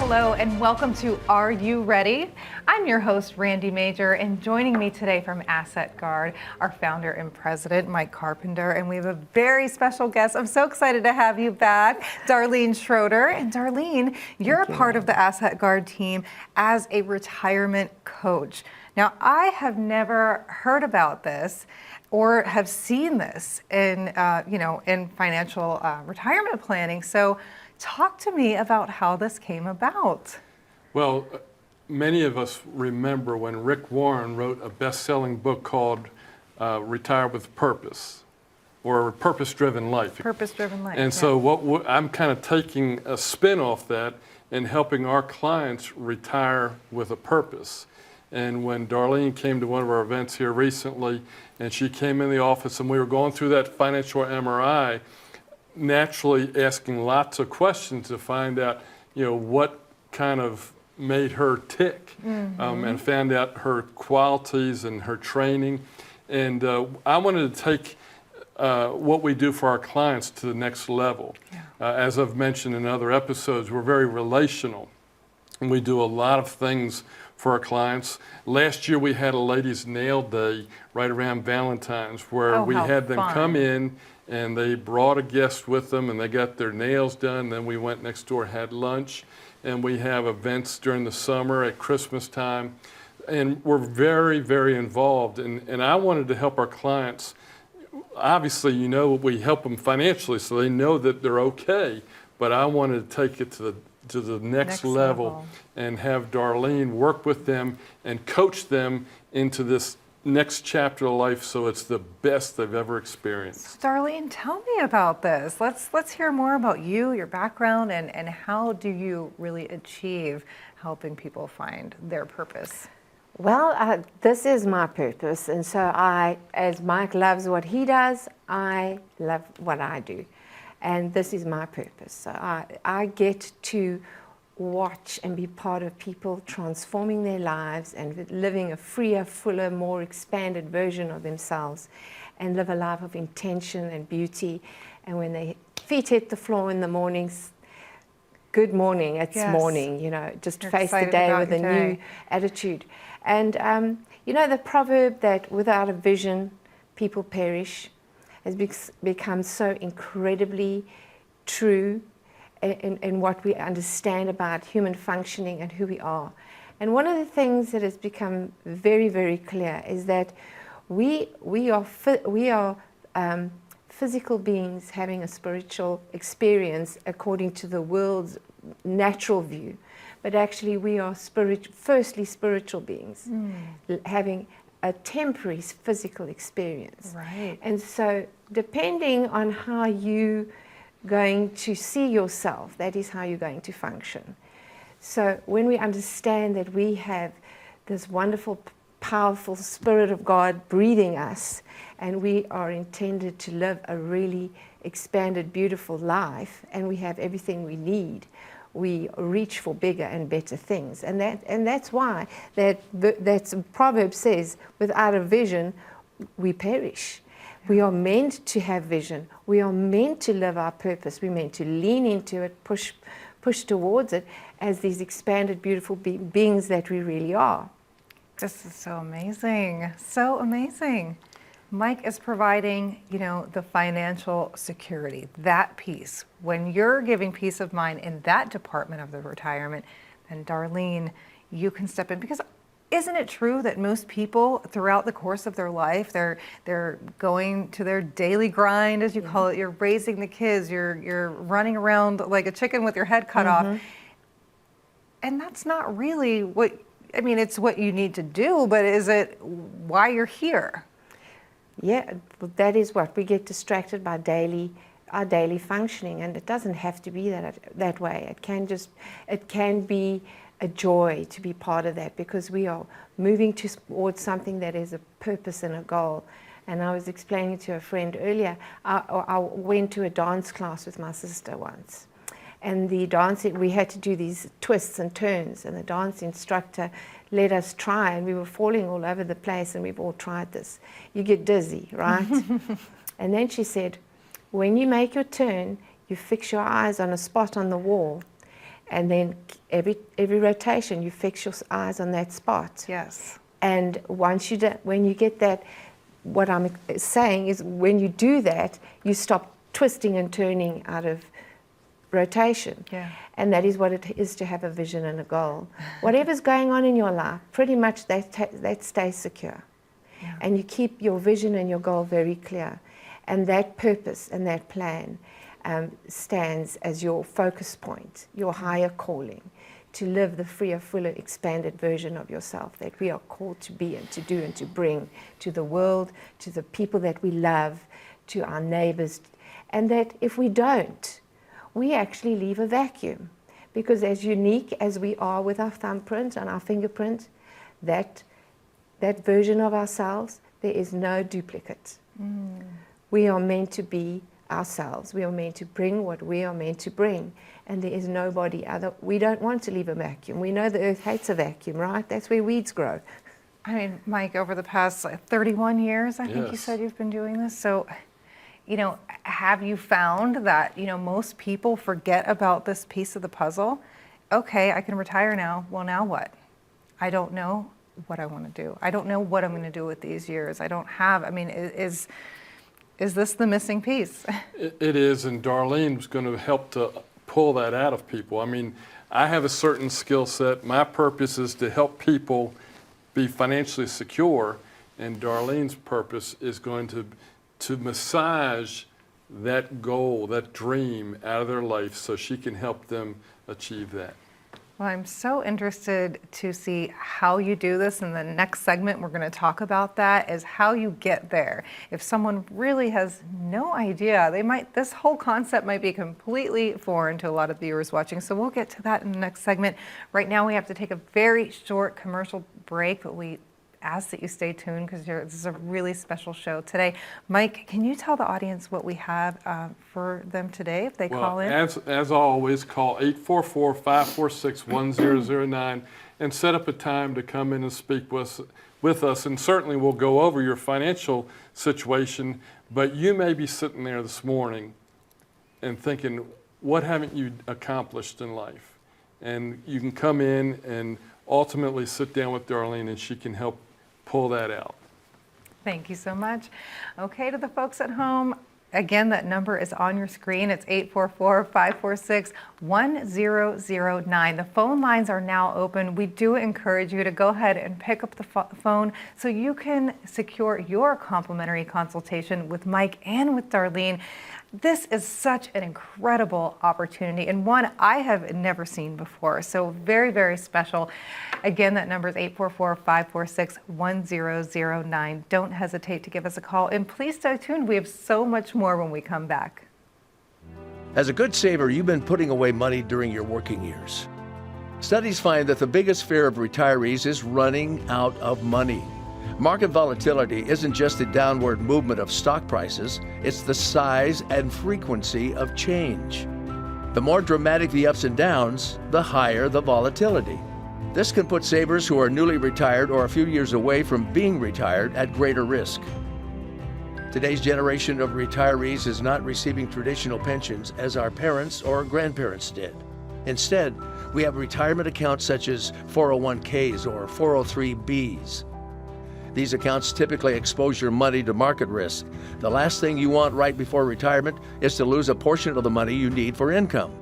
Hello and welcome to Are You Ready? I'm your host, Randy Major, and joining me today from Asset Guard, our founder and president, Mike Carpenter, and we have a very special guest. I'm so excited to have you back, Darlene Schroeder. And Darlene, you're a part of the Asset Guard team as a retirement coach. Now, I have never heard about this or have seen this in, in financial retirement planning. So talk to me about how this came about. Well, many of us remember when Rick Warren wrote a best-selling book called Retire with Purpose, or A Purpose-Driven Life. Purpose-Driven Life. And so I'm kind of taking a spin off that and helping our clients retire with a purpose. And when Darlene came to one of our events here recently, and she came in the office and we were going through that financial MRI, naturally asking lots of questions to find out, what kind of made her tick, and found out her qualities and her training. And I wanted to take what we do for our clients to the next level. Yeah. As I've mentioned in other episodes, we're very relational, and we do a lot of things for our clients. Last year we had a ladies' nail day right around Valentine's where we had them come in and they brought a guest with them and they got their nails done. Then we went next door, had lunch, and we have events during the summer at Christmas time. And we're very, very involved. And I wanted to help our clients. Obviously, we help them financially so they know that they're okay. But I wanted to take it to the next level and have Darlene work with them and coach them into this next chapter of life so it's the best they've ever experienced. Darlene, tell me about this. Let's hear more about you, your background, and how do you really achieve helping people find their purpose? Well, this is my purpose, and so as Mike loves what he does, I love what I do, and this is my purpose. So I get to watch and be part of people transforming their lives and living a freer, fuller, more expanded version of themselves, and live a life of intention and beauty. And when their feet hit the floor in the mornings, good morning, it's morning, just You're face the day with a new attitude. And, the proverb that without a vision, people perish has become so incredibly true in what we understand about human functioning and who we are. And one of the things that has become very, very clear is that we are physical beings having a spiritual experience according to the world's natural view. But actually we are firstly spiritual beings, having a temporary physical experience. Right. And so depending on how you going to see yourself, that is how you're going to function. So when we understand that we have this wonderful, powerful Spirit of God breathing us, and we are intended to live a really expanded, beautiful life, and we have everything we need, we reach for bigger and better things. And that's why that proverb says, without a vision, we perish. We are meant to have vision. We are meant to live our purpose. We're meant to lean into it, push towards it as these expanded, beautiful beings that we really are. This is so amazing. So amazing. Mike is providing, the financial security, that piece. When you're giving peace of mind in that department of the retirement, then Darlene, you can step in, because isn't it true that most people throughout the course of their life, they're going to their daily grind, as you call it, you're raising the kids, you're running around like a chicken with your head cut off. And that's not really it's what you need to do, but is it why you're here? Yeah, that is what we get distracted by our daily functioning, and it doesn't have to be that way. It can be a joy to be part of that, because we are moving towards something that is a purpose and a goal. And I was explaining to a friend earlier, I went to a dance class with my sister once. And we had to do these twists and turns, and the dance instructor let us try, and we were falling all over the place, and we've all tried this. You get dizzy, right? And then she said, when you make your turn, you fix your eyes on a spot on the wall, and then every rotation, you fix your eyes on that spot. Yes. And once when you get that, what I'm saying is when you do that, you stop twisting and turning out of rotation. Yeah. And that is what it is to have a vision and a goal. Whatever's going on in your life, pretty much that stays secure. Yeah. And you keep your vision and your goal very clear. And that purpose and that plan stands as your focus point, your higher calling, to live the freer, fuller, expanded version of yourself that we are called to be and to do and to bring to the world, to the people that we love, to our neighbors. And that if we don't, we actually leave a vacuum. Because as unique as we are with our thumbprint and our fingerprint, that version of ourselves, there is no duplicate. We are meant to be ourselves. We are meant to bring what we are meant to bring. And there is nobody other. We don't want to leave a vacuum. We know the earth hates a vacuum, right? That's where weeds grow. I mean, Mike, over the past 31 years, I think you Yes. said you've been doing this. So, have you found that, most people forget about this piece of the puzzle? Okay, I can retire now. Well, now what? I don't know what I want to do. I don't know what I'm going to do with these years. I don't have, is this the missing piece? It is, and Darlene's going to help to pull that out of people. I mean, I have a certain skill set. My purpose is to help people be financially secure, and Darlene's purpose is going to massage that goal, that dream out of their life so she can help them achieve that. Well, I'm so interested to see how you do this. In the next segment, we're going to talk about that, is how you get there. If someone really has no idea, this whole concept might be completely foreign to a lot of viewers watching. So we'll get to that in the next segment. Right now, we have to take a very short commercial break, but we ask that you stay tuned because this is a really special show today. Mike, can you tell the audience what we have for them today if they call in? As always, call 844-546-1009 and set up a time to come in and speak with us. And certainly we'll go over your financial situation, but you may be sitting there this morning and thinking, what haven't you accomplished in life? And you can come in and ultimately sit down with Darlene and she can help pull that out. Thank you so much. Okay, to the folks at home, again, that number is on your screen. It's 844-546-1009. The phone lines are now open. We do encourage you to go ahead and pick up the phone so you can secure your complimentary consultation with Mike and with Darlene. This is such an incredible opportunity and one I have never seen before. So very, very special. Again, that number is 844-546-1009. Don't hesitate to give us a call. And please stay tuned. We have so much more when we come back. As a good saver, you've been putting away money during your working years. Studies find that the biggest fear of retirees is running out of money. Market volatility isn't just the downward movement of stock prices, it's the size and frequency of change. The more dramatic the ups and downs, the higher the volatility. This can put savers who are newly retired or a few years away from being retired at greater risk. Today's generation of retirees is not receiving traditional pensions as our parents or grandparents did. Instead, we have retirement accounts such as 401ks or 403bs. These accounts typically expose your money to market risk. The last thing you want right before retirement is to lose a portion of the money you need for income.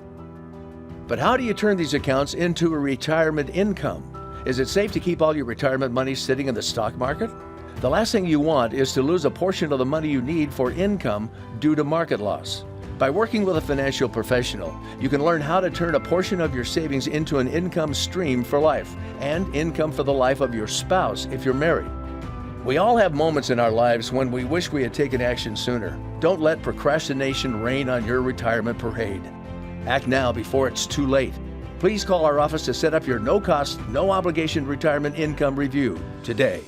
But how do you turn these accounts into a retirement income? Is it safe to keep all your retirement money sitting in the stock market? The last thing you want is to lose a portion of the money you need for income due to market loss. By working with a financial professional, you can learn how to turn a portion of your savings into an income stream for life and income for the life of your spouse if you're married. We all have moments in our lives when we wish we had taken action sooner. Don't let procrastination reign on your retirement parade. Act now before it's too late. Please call our office to set up your no-cost, no-obligation retirement income review today.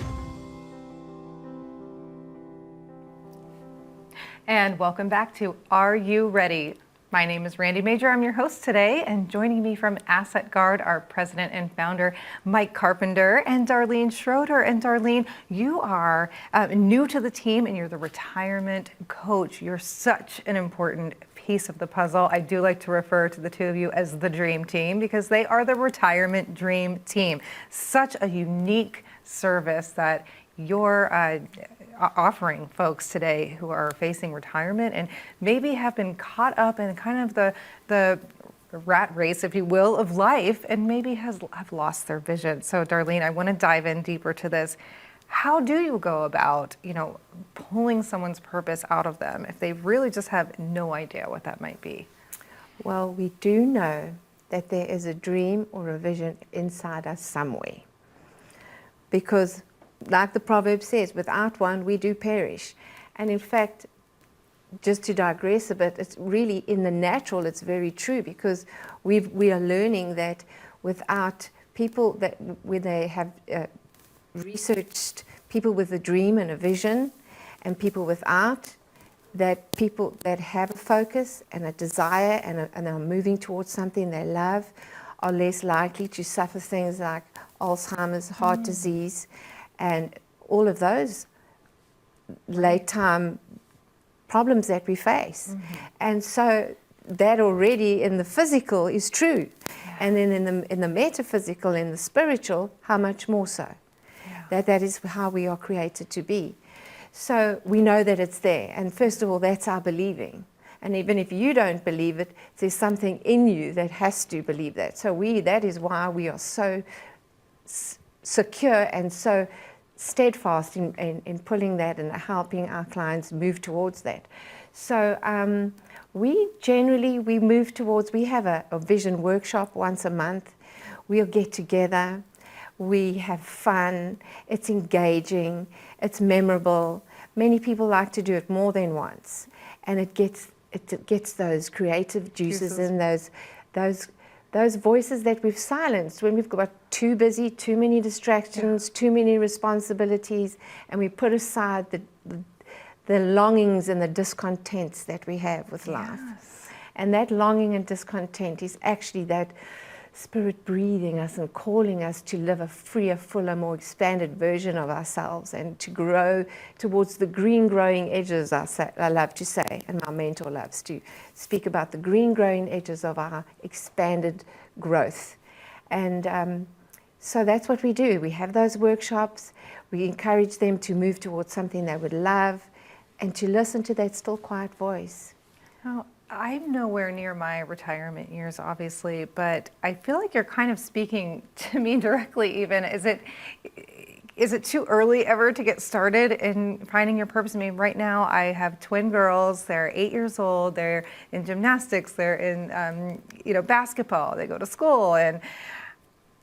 And welcome back to Are You Ready? My name is Randy Major. I'm your host today, and joining me from Asset Guard, our president and founder, Mike Carpenter, and Darlene Schroeder. And Darlene, you are new to the team, and you're the retirement coach. You're such an important piece of the puzzle. I do like to refer to the two of you as the dream team because they are the retirement dream team. Such a unique service that you're offering folks today who are facing retirement and maybe have been caught up in kind of the rat race, if you will, of life, and maybe have lost their vision. So Darlene, I want to dive in deeper to this. How do you go about, pulling someone's purpose out of them if they really just have no idea what that might be? Well, we do know that there is a dream or a vision inside us somewhere. Because, like the proverb says, without one, we do perish. And in fact, just to digress a bit, it's really in the natural, it's very true because we are learning that without people where they have researched people with a dream and a vision and people without, that people that have a focus and a desire and are moving towards something they love are less likely to suffer things like Alzheimer's, heart disease, and all of those late time problems that we face. And so that already in the physical is true. And then in the metaphysical, in the spiritual, how much more so? That is how we are created to be. So we know that it's there. And first of all, that's our believing. And even if you don't believe it, there's something in you that has to believe that. So that is why we are so secure and so steadfast in pulling that and helping our clients move towards that. So we move towards, we have a vision workshop once a month. We'll get together, we have fun, it's engaging, it's memorable. Many people like to do it more than once, and it gets those creative juices in, those voices that we've silenced when we've got too busy, too many distractions, too many responsibilities, and we put aside the longings and the discontents that we have with life. And that longing and discontent is actually that Spirit breathing us and calling us to live a freer, fuller, more expanded version of ourselves and to grow towards the green growing edges, I love to say, and my mentor loves to speak about the green growing edges of our expanded growth. And so that's what we do. We have those workshops. We encourage them to move towards something they would love and to listen to that still, quiet voice. Oh, I'm nowhere near my retirement years, obviously, but I feel like you're kind of speaking to me directly even. Is it too early ever to get started in finding your purpose? I mean, right now I have twin girls. They're 8 years old. They're in gymnastics. They're in, basketball. They go to school, and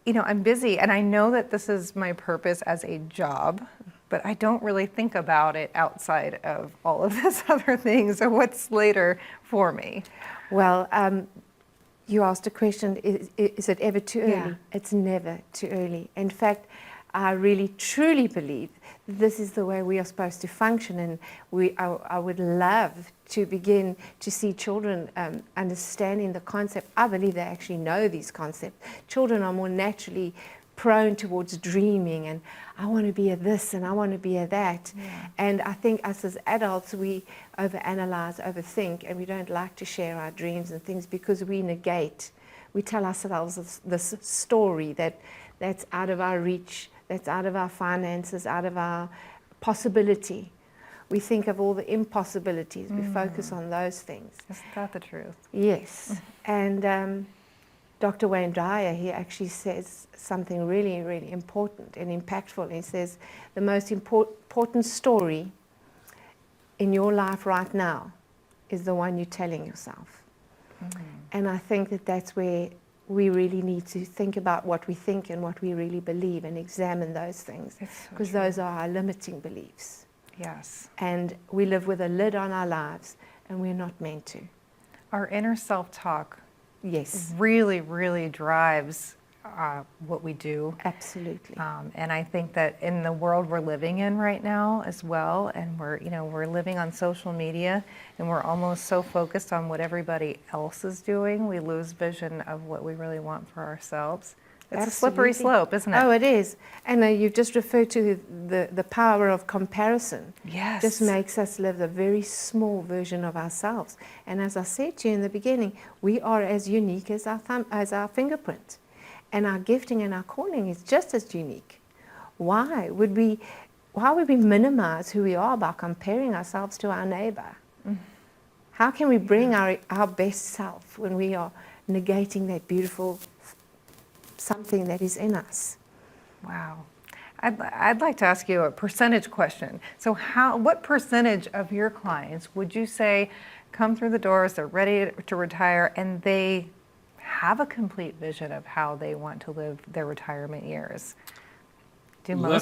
I'm busy. And I know that this is my purpose as a job, but I don't really think about it outside of all of this other things. So what's later for me? Well, you asked a question, is it ever too early? Yeah. It's never too early. In fact, I really truly believe this is the way we are supposed to function, and I would love to begin to see children understanding the concept. I believe they actually know these concepts. Children are more naturally prone towards dreaming and I want to be a this and I want to be a that. And I think us as adults, we overanalyze, overthink, and we don't like to share our dreams and things because we tell ourselves this story that's out of our reach, that's out of our finances, out of our possibility. We think of all the impossibilities. We focus on those things. Isn't that the truth? Yes. And Dr. Wayne Dyer, he actually says something really, really important and impactful. He says, the most important story in your life right now is the one you're telling yourself. And I think that that's where we really need to think about what we think and what we really believe and examine those things, because those are our limiting beliefs. Yes. And we live with a lid on our lives, and we're not meant to. Our inner self-talk Yes. really, really drives what we do. Absolutely. And I think that in the world we're living in right now as well, and we're living on social media, and we're almost so focused on what everybody else is doing, we lose vision of what we really want for ourselves. It's a slippery Absolutely. slope, isn't it? Oh, it is. And you've just referred to the power of comparison. Yes. Just makes us live a very small version of ourselves. And as I said to you in the beginning, we are as unique as our fingerprint. And our gifting and our calling is just as unique. Why would we minimize who we are by comparing ourselves to our neighbor? How can we bring our best self when we are negating that beautiful something that is in us? Wow. I'd like to ask you a percentage question. So what percentage of your clients would you say come through the doors, they're ready to retire, and they have a complete vision of how they want to live their retirement years? I would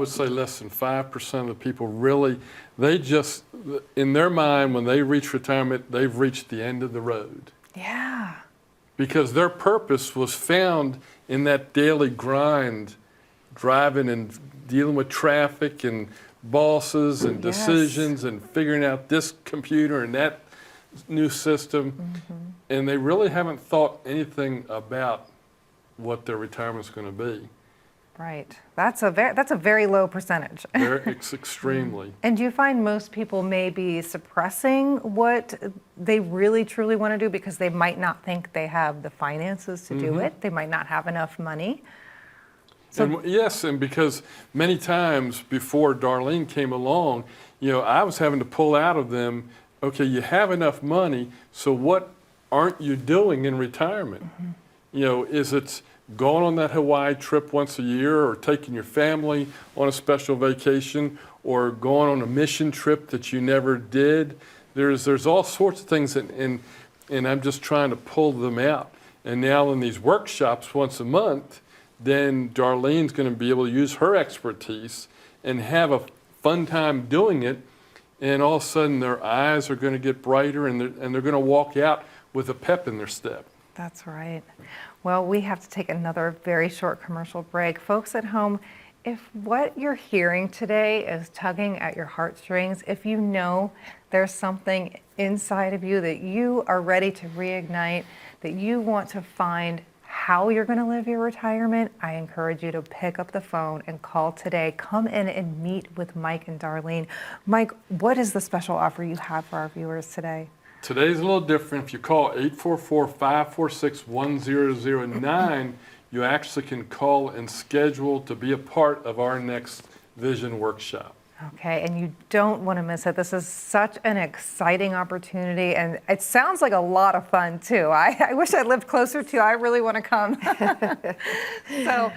say less than 5% of the people really, they just, in their mind, when they reach retirement, they've reached the end of the road. Yeah. Because their purpose was found in that daily grind, driving and dealing with traffic and bosses and Yes. decisions and figuring out this computer and that new system. And they really haven't thought anything about what their retirement's going to be. Right. That's a very low percentage. It's extremely. And do you find most people may be suppressing what they really truly want to do because they might not think they have the finances to do it? They might not have enough money. Yes, and because many times before Darlene came along, I was having to pull out of them, okay, you have enough money, so what aren't you doing in retirement? Is it going on that Hawaii trip once a year, or taking your family on a special vacation, or going on a mission trip that you never did? There's all sorts of things, and I'm just trying to pull them out. And now in these workshops once a month, then Darlene's going to be able to use her expertise and have a fun time doing it, and all of a sudden their eyes are going to get brighter, and they're going to walk out with a pep in their step. That's right. Well, we have to take another very short commercial break. Folks at home, if what you're hearing today is tugging at your heartstrings, if you know there's something inside of you that you are ready to reignite, that you want to find how you're going to live your retirement, I encourage you to pick up the phone and call today. Come in and meet with Mike and Darlene. Mike, what is the special offer you have for our viewers today? Today's a little different. If you call 844-546-1009, you actually can call and schedule to be a part of our next Vision Workshop. Okay, and you don't want to miss it. This is such an exciting opportunity, and it sounds like a lot of fun, too. I wish I lived closer to. I really want to come. So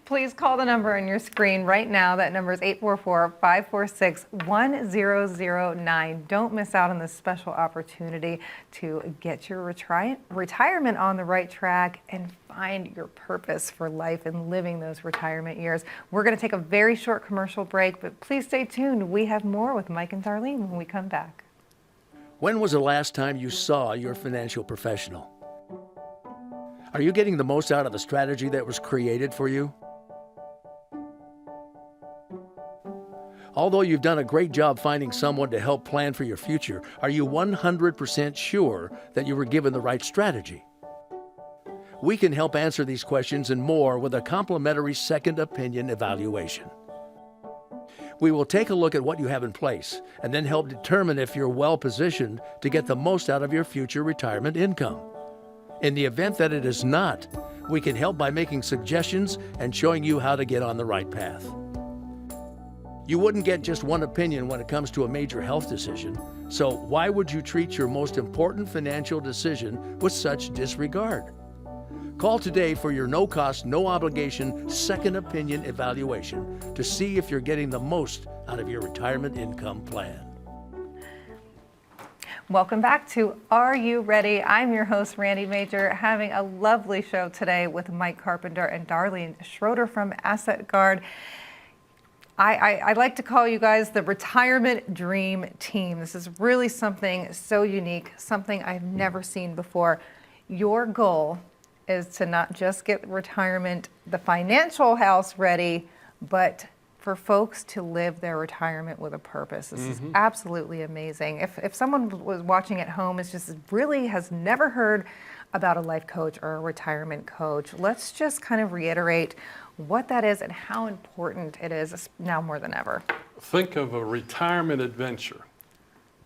please call the number on your screen right now. That number is 844-546-1009. Don't miss out on this special opportunity to get your retirement on the right track and find your purpose for life and living those retirement years. We're going to take a very short commercial break, but please stay tuned. We have more with Mike and Darlene when we come back. When was the last time you saw your financial professional? Are you getting the most out of the strategy that was created for you? Although you've done a great job finding someone to help plan for your future, are you 100% sure that you were given the right strategy? We can help answer these questions and more with a complimentary second opinion evaluation. We will take a look at what you have in place and then help determine if you're well positioned to get the most out of your future retirement income. In the event that it is not, we can help by making suggestions and showing you how to get on the right path. You wouldn't get just one opinion when it comes to a major health decision, so why would you treat your most important financial decision with such disregard? Call today for your no-cost, no-obligation second opinion evaluation to see if you're getting the most out of your retirement income plan. Welcome back to Are You Ready? I'm your host, Randy Major, having a lovely show today with Mike Carpenter and Darlene Schroeder from Asset Guard. I like to call you guys the Retirement Dream Team. This is really something so unique, something I've never seen before. Your goal is to not just get retirement, the financial house ready, but for folks to live their retirement with a purpose. This is absolutely amazing. If someone was watching at home is just really has never heard about a life coach or a retirement coach, let's just kind of reiterate what that is and how important it is now more than ever. Think of a retirement adventure.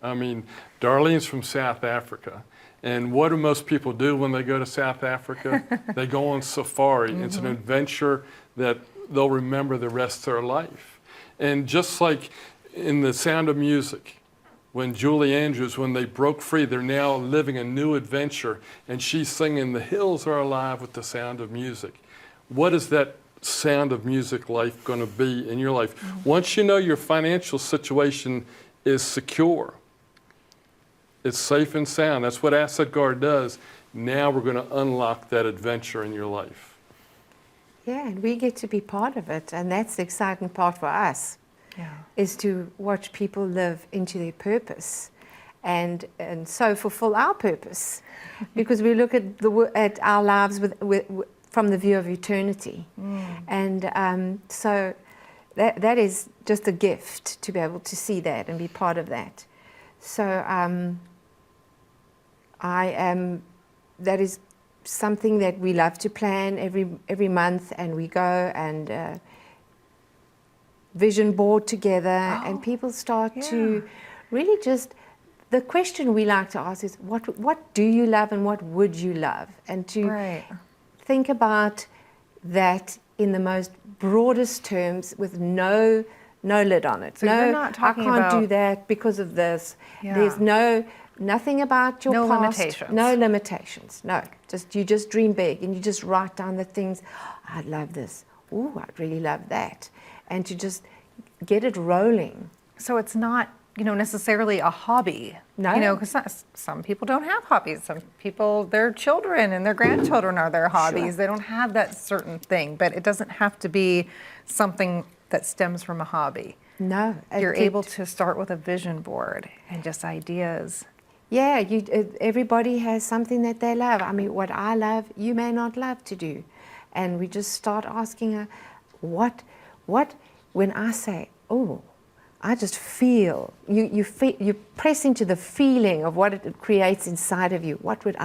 I mean, Darlene's from South Africa. And what do most people do when they go to South Africa? They go on safari. It's an adventure that they'll remember the rest of their life. And just like in The Sound of Music, when Julie Andrews, when they broke free, they're now living a new adventure. And she's singing, "The hills are alive with the sound of music." What is that sound of music life going to be in your life? Once you know your financial situation is secure, it's safe and sound. That's what Asset Guard does. Now we're going to unlock that adventure in your life. Yeah, and we get to be part of it, and that's the exciting part for us, is to watch people live into their purpose and so fulfill our purpose, because we look at our lives from the view of eternity. And so that is just a gift to be able to see that and be part of that. So that is something that we love to plan every month, and we go and vision board together, and people start to really just, the question we like to ask is, what do you love and what would you love? And to think about that in the most broadest terms with no lid on it. So you're not talking I can't about, do that because of this. There's nothing about your no past. limitations. No limitations. No. You just dream big, and you just write down the things. I'd love this. Ooh, I'd really love that. And to just get it rolling. So it's not, necessarily a hobby. No. Because some people don't have hobbies. Some people, their children and their grandchildren are their hobbies. Sure. They don't have that certain thing, but it doesn't have to be something that stems from a hobby. No. You're able to start with a vision board and just ideas. Yeah, everybody has something that they love. I mean, what I love, you may not love to do. And we just start asking her, what, when I say, oh, I just feel, you press into the feeling of what it creates inside of you. What would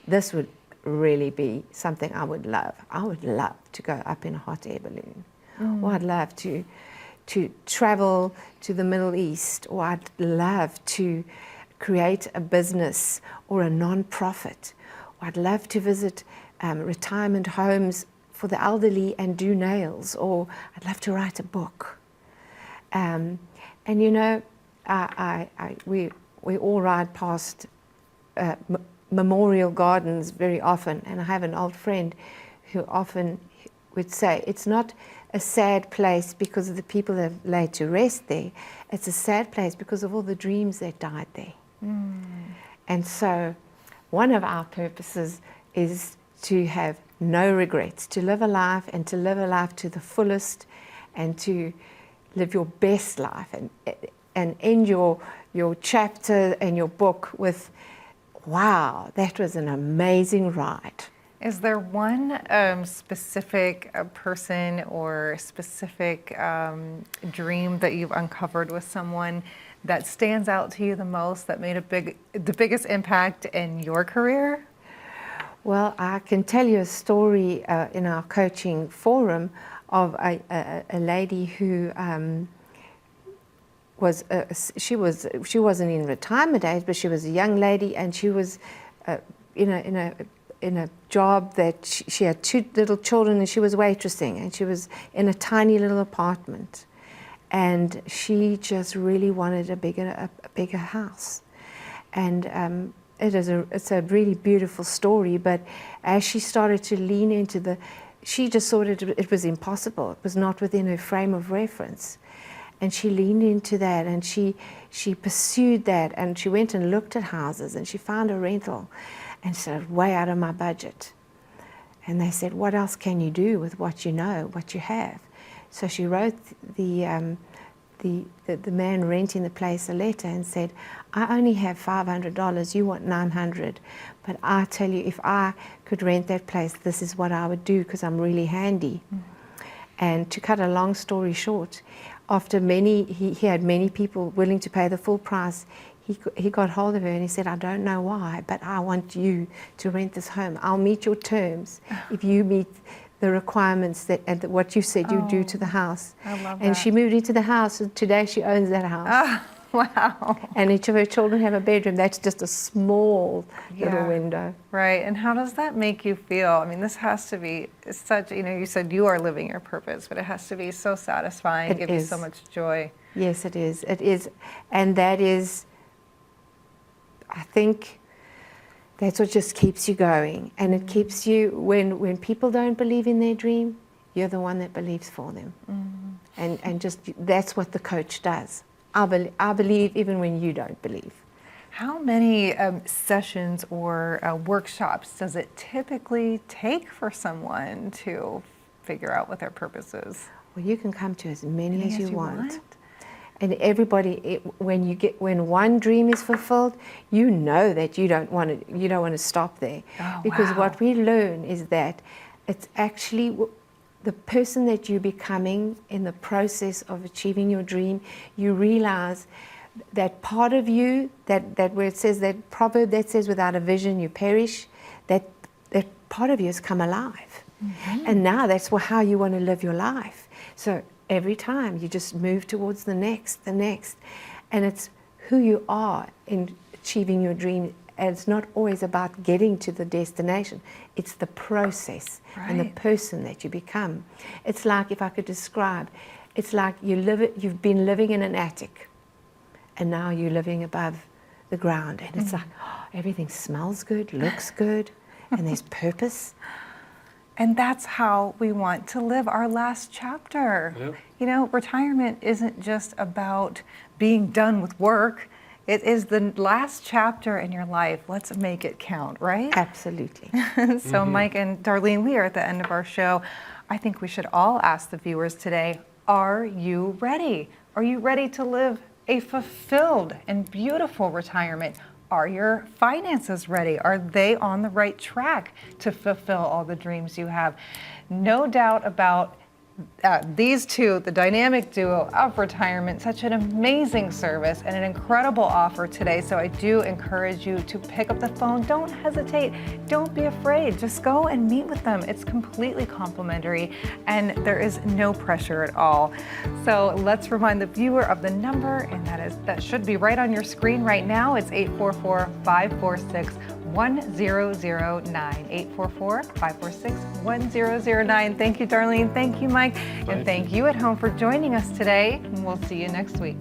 this would really be something I would love. I would love to go up in a hot air balloon. Or I'd love to travel to the Middle East, or I'd love to create a business or a non-profit. Or I'd love to visit retirement homes for the elderly and do nails, or I'd love to write a book. And we all ride past Memorial Gardens very often, and I have an old friend who often would say, it's not a sad place because of the people that have laid to rest there. It's a sad place because of all the dreams that died there. And so one of our purposes is to have no regrets, to live a life and to live a life to the fullest, and to live your best life, and end your chapter and your book with, wow, that was an amazing ride. Is there one specific person or specific dream that you've uncovered with someone that stands out to you the most, that made the biggest impact in your career? Well, I can tell you a story in our coaching forum of a lady who she wasn't in retirement age, but she was a young lady, and she was in a job that she had 2 little children, and she was waitressing, and she was in a tiny little apartment, and she just really wanted a bigger house. And it's a really beautiful story, but as she started to lean into she just thought it was impossible. It was not within her frame of reference. And she leaned into that, and she pursued that, and she went and looked at houses, and she found a rental, and said, way out of my budget. And they said, what else can you do with what you know, what you have? So she wrote the the man renting the place a letter and said, I only have $500, you want $900, but I tell you, if I could rent that place, this is what I would do because I'm really handy. And to cut a long story short, after he had many people willing to pay the full price, he got hold of her and he said, I don't know why, but I want you to rent this home. I'll meet your terms if you meet the requirements and what you said you'd do to the house. I love and that. she moved into the house, and today she owns that house. Wow. And each of her children have a bedroom. That's just a small little Yeah. window. Right. And how does that make you feel? I mean, this has to be such, you said you are living your purpose, but it has to be so satisfying, It give you is. so much joy. Yes, it is. It is. And that is, I think, that's what just keeps you going. And it keeps you, when people don't believe in their dream, you're the one that believes for them. And just, that's what the coach does. I believe even when you don't believe. How many sessions or workshops does it typically take for someone to figure out what their purpose is? Well, you can come to as many Many as you want. And everybody, when one dream is fulfilled, you know that you don't want to stop there, Oh, because wow. what we learn is that it's actually the person that you're becoming in the process of achieving your dream. You realize that part of you, that where it says, that proverb that says, without a vision you perish, that part of you has come alive. And now that's how you want to live your life. So every time you just move towards the next. And it's who you are in achieving your dream. And it's not always about getting to the destination. It's the process and the Right. person that you become. It's like, if I could describe, it's like you've been living in an attic and now you're living above the ground. And it's like, everything smells good, looks good, and there's purpose. And that's how we want to live our last chapter. Yep. Retirement isn't just about being done with work. It is the last chapter in your life. Let's make it count, right? Absolutely. So Mike and Darlene, we are at the end of our show. I think we should all ask the viewers today, are you ready? Are you ready to live a fulfilled and beautiful retirement? Are your finances ready? Are they on the right track to fulfill all the dreams you have? No doubt about these two, the dynamic duo of retirement, such an amazing service and an incredible offer today. So I do encourage you to pick up the phone. Don't hesitate. Don't be afraid. Just go and meet with them. It's completely complimentary and there is no pressure at all. So let's remind the viewer of the number, and that should be right on your screen right now. It's 844-546-1009. 844-546-1009. Thank you, Darlene. Thank you, Mike. And thank you at home for joining us today. And we'll see you next week.